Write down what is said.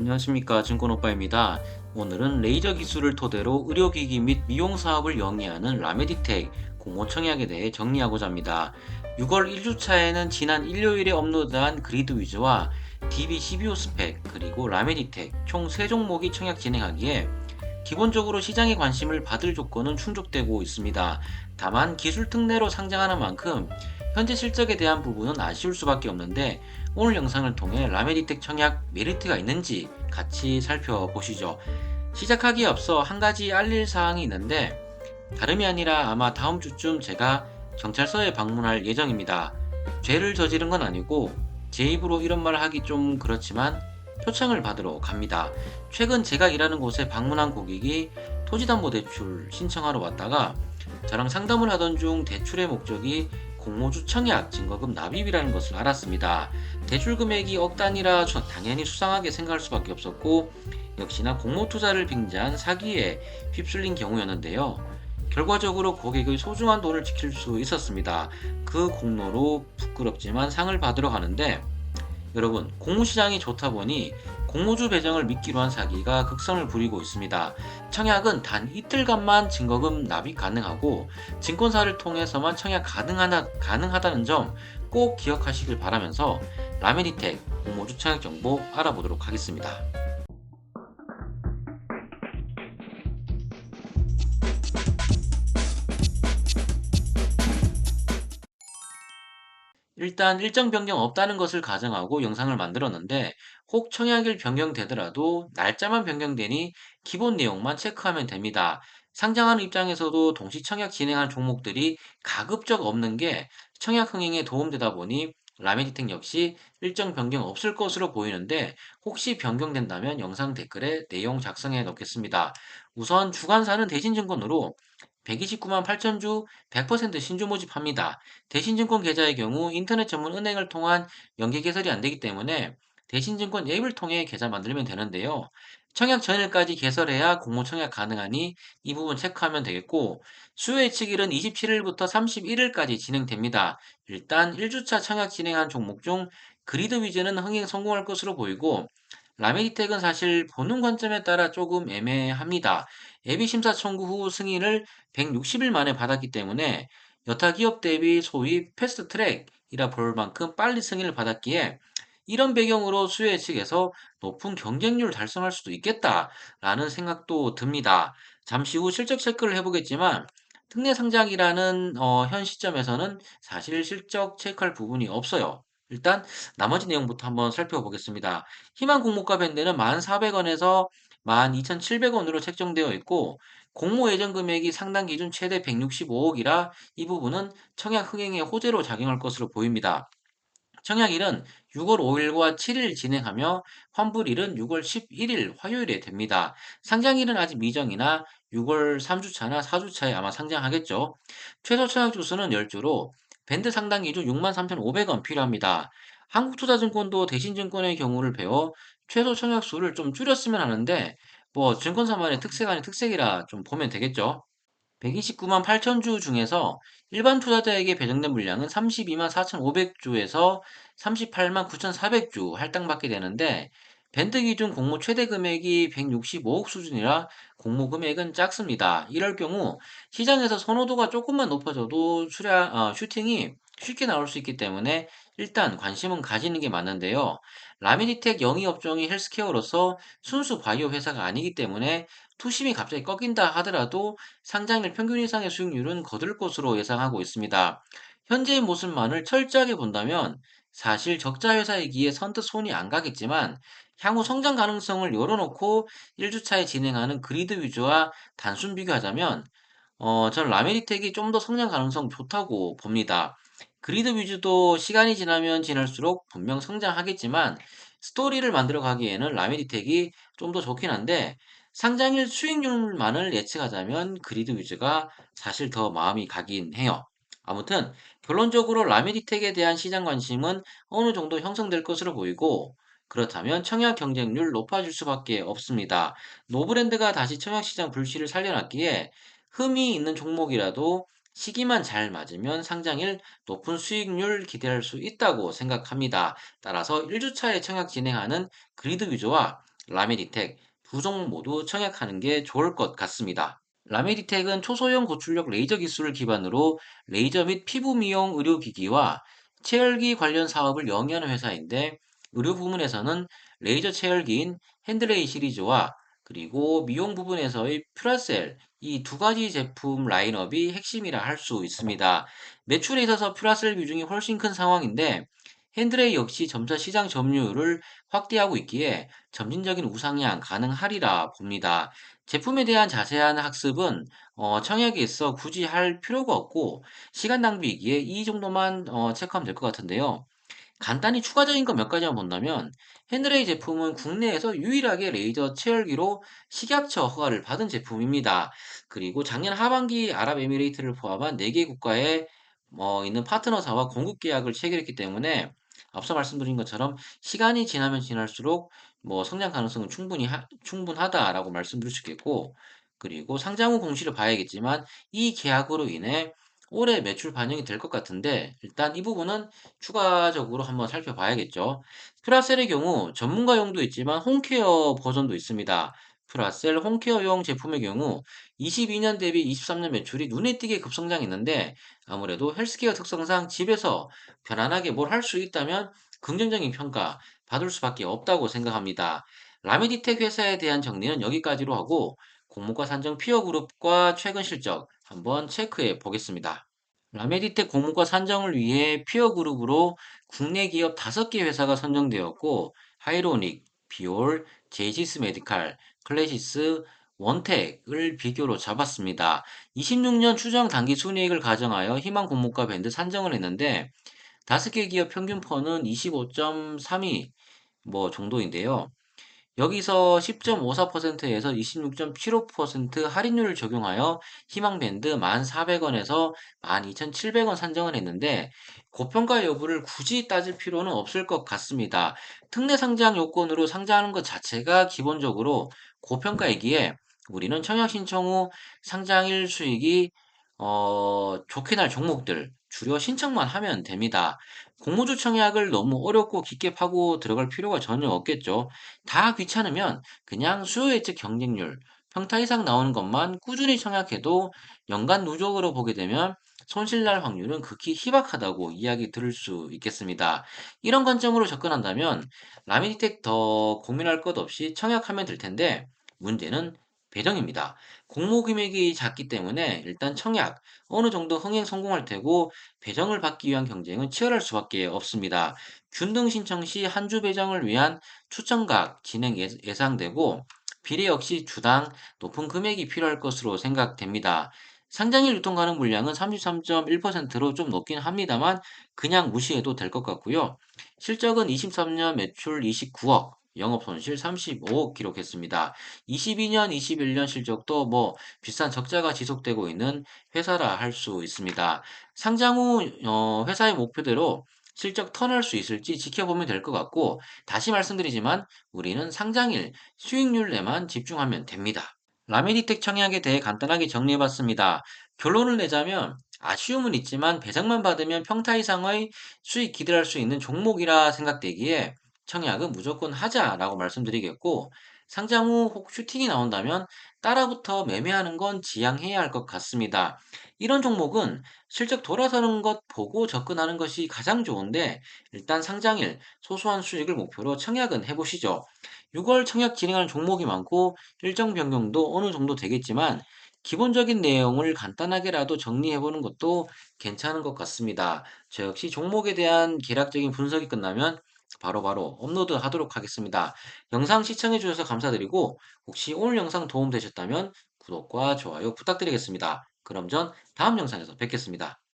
안녕하십니까 증권오빠입니다. 오늘은 레이저 기술을 토대로 의료기기 및 미용 사업을 영위하는 라메디텍 공모 청약에 대해 정리하고자 합니다. 6월 1주차에는 지난 일요일에 업로드한 그리드 위즈와 DB CPU 스펙 그리고 라메디텍 총 3종목이 청약 진행하기에 기본적으로 시장의 관심을 받을 조건은 충족되고 있습니다. 다만 기술 특례로 상장하는 만큼 현재 실적에 대한 부분은 아쉬울 수밖에 없는데 오늘 영상을 통해 라메디텍 청약 메리트가 있는지 같이 살펴보시죠. 시작하기에 앞서 한 가지 알릴 사항이 있는데 다름이 아니라 아마 다음 주쯤 제가 경찰서에 방문할 예정입니다. 죄를 저지른 건 아니고 제 입으로 이런 말을 하기 좀 그렇지만 표창을 받으러 갑니다. 최근 제가 일하는 곳에 방문한 고객이 토지담보대출 신청하러 왔다가 저랑 상담을 하던 중 대출의 목적이 공모주 청약 증거금 납입이라는 것을 알았습니다. 대출 금액이 억 단위라 당연히 수상하게 생각할 수밖에 없었고 역시나 공모 투자를 빙자한 사기에 휩쓸린 경우였는데요. 결과적으로 고객의 소중한 돈을 지킬 수 있었습니다. 그 공로로 부끄럽지만 상을 받으러 가는데 여러분, 공무시장이 좋다 보니 공모주 배정을 미끼로 한 사기가 극성을 부리고 있습니다. 청약은 단 이틀간만 증거금 납입 가능하고 증권사를 통해서만 청약 가능하다는 점 꼭 기억하시길 바라면서 라메디텍 공모주 청약 정보 알아보도록 하겠습니다. 일단 일정 변경 없다는 것을 가정하고 영상을 만들었는데 혹 청약일 변경되더라도 날짜만 변경되니 기본 내용만 체크하면 됩니다. 상장하는 입장에서도 동시 청약 진행할 종목들이 가급적 없는 게 청약 흥행에 도움되다 보니 라메디텍 역시 일정 변경 없을 것으로 보이는데 혹시 변경된다면 영상 댓글에 내용 작성해 놓겠습니다. 우선 주관사는 대신증권으로 129만 8천 주 100% 신주 모집합니다. 대신증권 계좌의 경우 인터넷 전문 은행을 통한 연계 개설이 안 되기 때문에 대신증권 앱을 통해 계좌 만들면 되는데요. 청약 전일까지 개설해야 공모 청약 가능하니 이 부분 체크하면 되겠고 수요 예측일은 27일부터 31일까지 진행됩니다. 일단 1주차 청약 진행한 종목 중 그리드 위즈는 흥행 성공할 것으로 보이고 라메디텍은 사실 보는 관점에 따라 조금 애매합니다. 예비 심사 청구 후 승인을 160일 만에 받았기 때문에 여타 기업 대비 소위 패스트 트랙이라 볼 만큼 빨리 승인을 받았기에 이런 배경으로 수요 예측에서 높은 경쟁률을 달성할 수도 있겠다라는 생각도 듭니다. 잠시 후 실적 체크를 해보겠지만 특례 상장이라는 현 시점에서는 사실 실적 체크할 부분이 없어요. 일단 나머지 내용부터 한번 살펴보겠습니다. 희망 공모가 밴드는 1,400원에서 12,700원으로 책정되어 있고 공모 예정 금액이 상당 기준 최대 165억이라 이 부분은 청약 흥행에 호재로 작용할 것으로 보입니다. 청약일은 6월 5일과 7일 진행하며 환불일은 6월 11일 화요일에 됩니다. 상장일은 아직 미정이나 6월 3주차나 4주차에 아마 상장하겠죠. 최소 청약 주수는 10주로 밴드 상당 기준 63,500원 필요합니다. 한국투자증권도 대신증권의 경우를 배워 최소 청약 수를 좀 줄였으면 하는데 뭐 증권사만의 특색 아닌 특색이라 좀 보면 되겠죠. 129만 8천 주 중에서 일반 투자자에게 배정된 물량은 32만 4,500주에서 38만 9,400주 할당받게 되는데 밴드 기준 공모 최대 금액이 165억 수준이라 공모 금액은 작습니다. 이럴 경우 시장에서 선호도가 조금만 높아져도 슈팅이 쉽게 나올 수 있기 때문에 일단 관심은 가지는 게 맞는데요. 라미디텍 영위 업종이 헬스케어로서 순수 바이오 회사가 아니기 때문에 투심이 갑자기 꺾인다 하더라도 상장일 평균 이상의 수익률은 거둘 것으로 예상하고 있습니다. 현재의 모습만을 철저하게 본다면 사실 적자 회사이기에 선뜻 손이 안 가겠지만 향후 성장 가능성을 열어놓고 1주차에 진행하는 그리드 위주와 단순 비교하자면 저는 라메디텍이 좀 더 성장 가능성 좋다고 봅니다. 그리드 위주도 시간이 지나면 지날수록 분명 성장하겠지만 스토리를 만들어 가기에는 라메디텍이 좀 더 좋긴 한데 상장일 수익률만을 예측하자면 그리드 위즈가 사실 더 마음이 가긴 해요. 아무튼 결론적으로 라메디텍에 대한 시장 관심은 어느 정도 형성될 것으로 보이고 그렇다면 청약 경쟁률 높아질 수밖에 없습니다. 노브랜드가 다시 청약 시장 불씨를 살려놨기에 흠이 있는 종목이라도 시기만 잘 맞으면 상장일 높은 수익률 기대할 수 있다고 생각합니다. 따라서 1주차에 청약 진행하는 그리드 위주와 라메디텍 두 종목 모두 청약하는 게 좋을 것 같습니다. 라메디텍은 초소형 고출력 레이저 기술을 기반으로 레이저 및 피부 미용 의료기기와 체열기 관련 사업을 영위하는 회사인데 의료 부문에서는 레이저 체열기인 핸드레이 시리즈와 그리고 미용 부분에서의 퓨라셀 이 두 가지 제품 라인업이 핵심이라 할 수 있습니다. 매출에 있어서 퓨라셀 비중이 훨씬 큰 상황인데 핸드레이 역시 점차 시장 점유율을 확대하고 있기에 점진적인 우상향 가능하리라 봅니다. 제품에 대한 자세한 학습은 청약에 있어 굳이 할 필요가 없고 시간 낭비이기에 이 정도만 체크하면 될 것 같은데요. 간단히 추가적인 거 몇 가지만 본다면 핸드레이 제품은 국내에서 유일하게 레이저 체열기로 식약처 허가를 받은 제품입니다. 그리고 작년 하반기 아랍에미레이트를 포함한 4개 국가에 있는 파트너사와 공급 계약을 체결했기 때문에 앞서 말씀드린 것처럼 시간이 지나면 지날수록 성장 가능성은 충분하다라고 말씀드릴 수 있겠고 그리고 상장 후 공시를 봐야겠지만 이 계약으로 인해 올해 매출 반영이 될 것 같은데 일단 이 부분은 추가적으로 한번 살펴봐야겠죠. 퓨라셀의 경우 전문가용도 있지만 홈케어 버전도 있습니다. 퓨라셀 홈케어용 제품의 경우 22년 대비 23년 매출이 눈에 띄게 급성장했는데 아무래도 헬스케어 특성상 집에서 편안하게 뭘 할 수 있다면 긍정적인 평가 받을 수밖에 없다고 생각합니다. 라메디텍 회사에 대한 정리는 여기까지로 하고 공모가 산정 피어그룹과 최근 실적 한번 체크해 보겠습니다. 라메디텍 공모가 산정을 위해 피어그룹으로 국내 기업 5개 회사가 선정되었고 하이로닉, 비올, 제이시스 메디칼, 클래시스, 원텍을 비교로 잡았습니다. 26년 추정 단기 순이익을 가정하여 희망 공모가 밴드 산정을 했는데 5개 기업 평균 펀은 25.32 정도인데요. 여기서 10.54%에서 26.75% 할인율을 적용하여 희망밴드 1,400원에서 12,700원 산정을 했는데 고평가 여부를 굳이 따질 필요는 없을 것 같습니다. 특례 상장 요건으로 상장하는 것 자체가 기본적으로 고평가이기에 우리는 청약 신청 후 상장일 수익이 좋게 날 종목들 줄여 신청만 하면 됩니다. 공모주 청약을 너무 어렵고 깊게 파고 들어갈 필요가 전혀 없겠죠. 다 귀찮으면 그냥 수요 예측 경쟁률, 평타 이상 나오는 것만 꾸준히 청약해도 연간 누적으로 보게 되면 손실날 확률은 극히 희박하다고 이야기 들을 수 있겠습니다. 이런 관점으로 접근한다면 라미니텍 더 고민할 것 없이 청약하면 될 텐데 문제는 배정입니다. 공모 금액이 작기 때문에 일단 청약 어느 정도 흥행 성공할 테고 배정을 받기 위한 경쟁은 치열할 수밖에 없습니다. 균등 신청 시 한 주 배정을 위한 추천각 진행 예상되고 비례 역시 주당 높은 금액이 필요할 것으로 생각됩니다. 상장일 유통 가능 물량은 33.1%로 좀 높긴 합니다만 그냥 무시해도 될 것 같고요. 실적은 23년 매출 29억, 영업 손실 35억 기록했습니다. 22년, 21년 실적도 비싼 적자가 지속되고 있는 회사라 할 수 있습니다. 상장 후 회사의 목표대로 실적 턴할 수 있을지 지켜보면 될 것 같고 다시 말씀드리지만 우리는 상장일 수익률에만 집중하면 됩니다. 라미디텍 청약에 대해 간단하게 정리해봤습니다. 결론을 내자면 아쉬움은 있지만 배정만 받으면 평타 이상의 수익 기대할 수 있는 종목이라 생각되기에 청약은 무조건 하자라고 말씀드리겠고 상장 후 혹 슈팅이 나온다면 따라붙어 매매하는 건 지양해야 할 것 같습니다. 이런 종목은 실적 돌아서는 것 보고 접근하는 것이 가장 좋은데 일단 상장일 소소한 수익을 목표로 청약은 해보시죠. 6월 청약 진행하는 종목이 많고 일정 변경도 어느 정도 되겠지만 기본적인 내용을 간단하게라도 정리해보는 것도 괜찮은 것 같습니다. 저 역시 종목에 대한 개략적인 분석이 끝나면 바로바로 업로드 하도록 하겠습니다. 영상 시청해주셔서 감사드리고 혹시 오늘 영상 도움되셨다면 구독과 좋아요 부탁드리겠습니다. 그럼 전 다음 영상에서 뵙겠습니다.